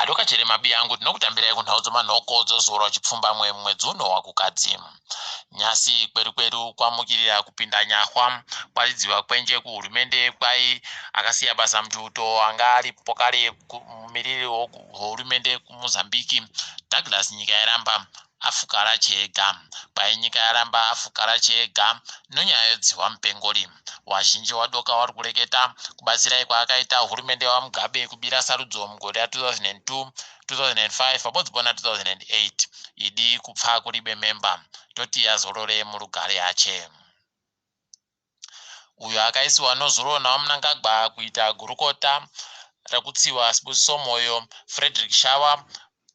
adoka chere mabi yangu tinokutambirai kunhau dzomanhoko dzozorwa chipfumba mwedzi uno wakukadzi. Nyasi kweru kwamukirira kupinda nyahwa kwaridziwa kwenje kuhurumende kwai akasiya basa mututo anga aripo kare mumiriri wehurumende kuMozambiki Douglas nyika yaramba afukara chega. Kwai nyika yaramba afukara chega nonyaya yodziwa mupengori. Wazhinji wadoka wari kureketa kubatsirai kwaakaita hurumende waMugabe kubira sarudzo mugore ra2002 2005 pabodzipona 2008 idi kupfa kuribe memba toti yazorore murugare yache. Uyo akaisiwa nozuro naMnangagwa kuita gurukota rekutsiwa Sibusiso Moyo Frederick Shawa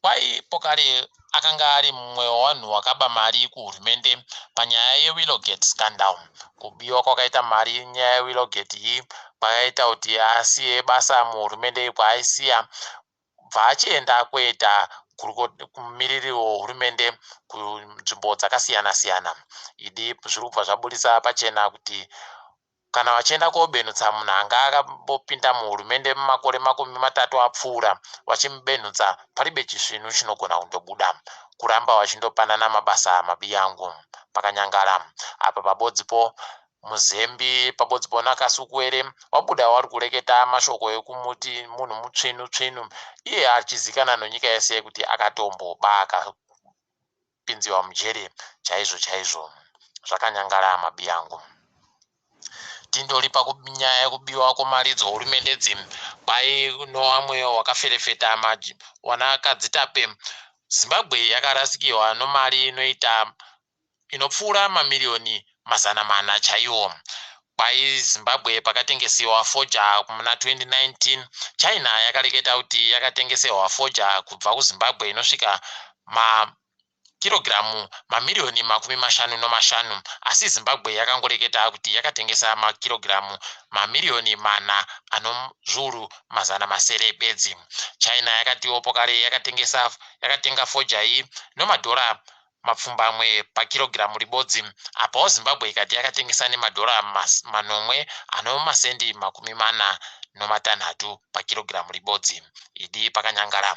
kwai pokare akanga ari mumwe wavanhu wakaba mari kuhurumende panyaya yeWillowgate scandal. Kubiwa kwakaita mari nyaya yeWillowgate iyi kwakaita kuti asiye basa muhurumende kwaaisiya bva achienda kuita kumiriri wehurumende kunzvimbo dzakasiyana-siyana. Idi zviri kubva zvabudisa pachena kuti kana vachienda kobenhutsa munhu anga akambopinda muhurumende mumakore 30 apfuura vachimubenhutsa paribe chisvinu chinogona kundobuda kuramba vachindopanana mabasa mabi yangu pakanyangara. Apa pabodzipo muzembi pabodzipo naKasukuwere wabuda wari kureketa mashoko ekumuti munhu mutsvinu iye achizikana nonyika yese kuti akatomboba akapinziwa mujere chaizvo. Zvakanyangara mabi yangu. Tindori pakunyaya yekubiwa kwemari dzohurumende dzimwe kwai novamwe wakaferefeta wanakadzitape. Zimbabwe yakarasikirwa nomari inopfuura mamiliyoni 400 chaiwo. Kwai Zimbabwe pakatengesiwa foja muna 2019 China yakareketa kuti yakatengeserwa foja kubva kuZimbabwe inosvika makirogiramu mamiliyoni 55 asi Zimbabwe yakangoreketa kuti yakatengesa makirogiramu mamiliyoni 4 anozviuru 700 bedzi. China yakatiwo pokare yakatenga foja iyi nomadhora mapfumbamwe pakirogiramu ribodzi. Apawo Zimbabwe ikati yakatengesa nemadhora 8 anomasendi 46 pakirogiramu ribodzi. Idi pakanyangara.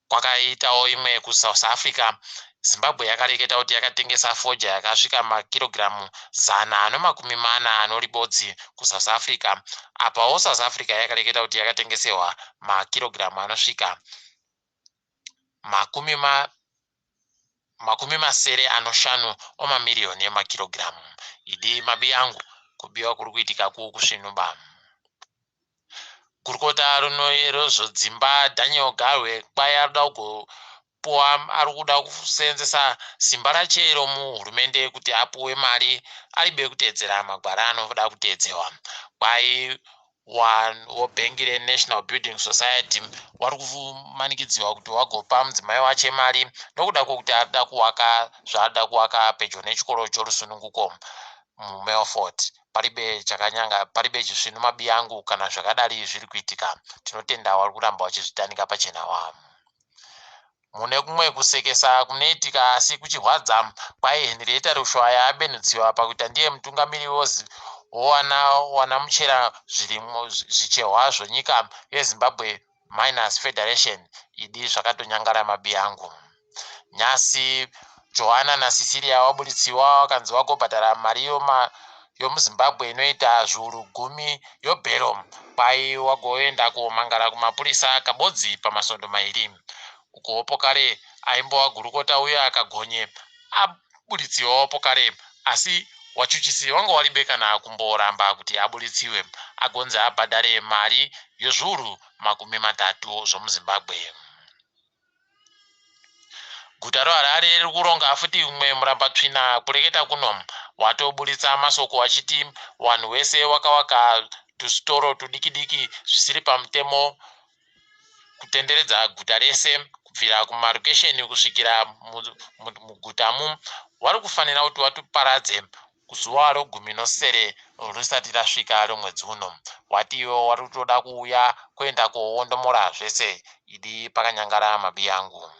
Kwakaitawo imwe kuSouth Africa. Zimbabwe yakareketa kuti yakatengesa foja yakasvika makirogiramu 140 anoribodzi kuSouth Africa. Apawo South Africa yakareketa kuti yakatengeserwa makirogiramu anosvika 50 omamiliyoni emakirogiramu. Idi mabi yangu kubiwa kuri kuitika kusvinuba. Gurukota rozvodzimba Daniel Garwe kwai ari kuda kusenzesa simba rachero muhurumende kuti apuwe mari aribe kuteedzera magwara anoda kuteedzewa. Kwai webhengi reNational Building Society wari kumanikidziwa kuti wagopa mudzimai wache mari nokuda kwokuti arida kuwaka zvaarida kuwaka pedyo nechikoro chorusununguko muMelfort. Paribe chisvinu mabi yangu kana zvakadari zviri kuitika. Tinotenda wari kuramba wachizvitanika pachena wavo. Mune kumwe kusekesa kunoitika asi kuchihwadza kwai Henrietta Rushwaya abenhutsiwa pakuita ndiye mutungamiri wanamuchera zvichehwa zvenyika yeZimbabwe Miners Federation. Idi zvakatonyangara mabi yangu. Nyasi Johanna naCecilia wabuditsiwa wakanzi wagobhadhara mari yomuZimbabwe inoita zviuru 10 yobhero kwai wagoenda komangara kumapurisa Kabodzi pamasondo 2. Uko pokare aimbova gurukota uye akagonye abuditsiwawo pokare asi wachuchisi wanga waribe kana kumboramba kuti abuditsiwe agonze abhadhare mari yezviuru 30 zvomuZimbabwe. Guta reHarare riri kuronga futi umwe murambatsvina kureketa kuno watobuditsa masoko achiti wanhu wese wakawaka tusitoro tudiki zvisiri pamutemo kutenderedza guta rese kubvira kumarokesheni kusvikira mugutamu wari kufanira kuti watuparadze kuzuva ro19 risati rasvika romwedzi uno. Wati iwo wari kutoda kuuya kuenda koondomora zvese. Idi pakanyangara mabi yangu.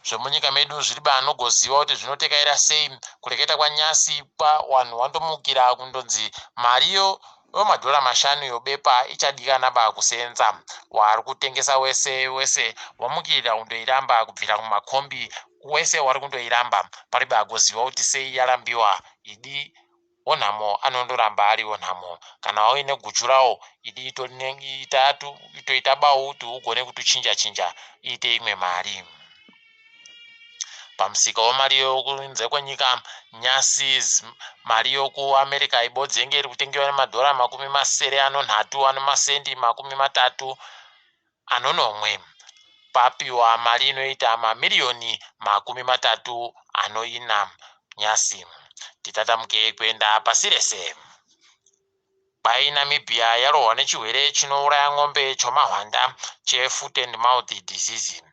Zvemunyika medu zviribe anogoziva kuti zvinotekaira sei kureketa kwaNyasi wanhu wandomukira kundonzi mariyo madhora mashanu yobepa ichadikana kusenza wari kutengesa wese wamukirira kundoiramba kubvira kumakombi wese wari kundoiramba pari bagoziva kuti sei yarambiwa idi onhamo anondoramba ari onhamo kana waine guchu rawo idi itoita bawo kuti ugone kutuchinja iite imwe mari pamusika wemari yokunze kwenyika nyasi mari yokuamerica ibodzengi iri kutengewa nemadhora 30 ano masendi 30 anonomwe papiwa mari inoita mamiriyoni 34 nyasi. Titatamuke kuenda pasi rese. Namibia yarohwa nechirwere chinouraya mombe chomahwanda chefoot and mouth disease.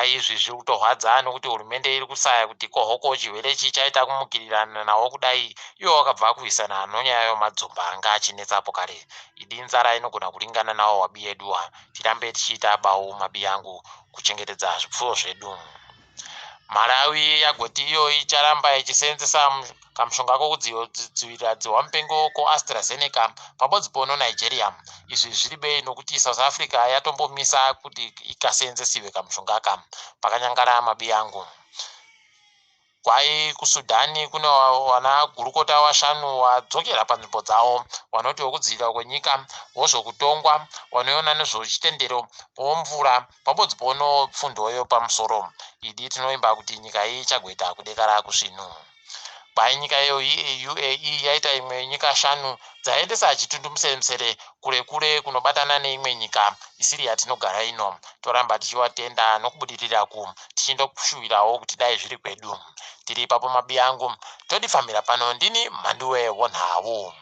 Izvi zviri kutorwadza nokuti hurumende iri kusaya kuti kohoko chirwere ichi chaita kumukirirana nawo kudai iwo wakabva kuisana nonyaya yemadzomba anga achinetsapo kare. Idi nzara inogona kuringana nawo wabiyedua. Tirambe tichiita bawo mabiyangu kuchengetedza zvipfuwo zvedu. Malawi yagoti iyo icharamba ichiseenzesa kamushonga kokudzivirira dzihwamupengo koAstraZeneca pabodzi pono Nigeria. Izvi zviri bei nokuti South Africa yatombomisa kuti ikaseenzesiwe kamushonga aka pakanyangara mabiyangu. Kusudhani kuna wana gurukota 5 wadzokera panzvimbo dzawo vanoti wokudzivirira kwenyika wozvokutongwa wanoona nezvechitendero womvura pabodzi pono pfundoyo pamusoro. Idi tinoimba kuti nyika iyi ichagweta kudekara kusvinu. Nyika iyo UAE yaita imwe nyika 5 dzaendesa chitundu musere kure kunobatana neimwe nyika isiri yatinogara ino. Toramba tichiwatenda nokubudirira tichindokushuwirawo kuti dai zviri kwedu. Tiri papo mabiyangu todifambira pano ndini Mhanduwe Wonhawu.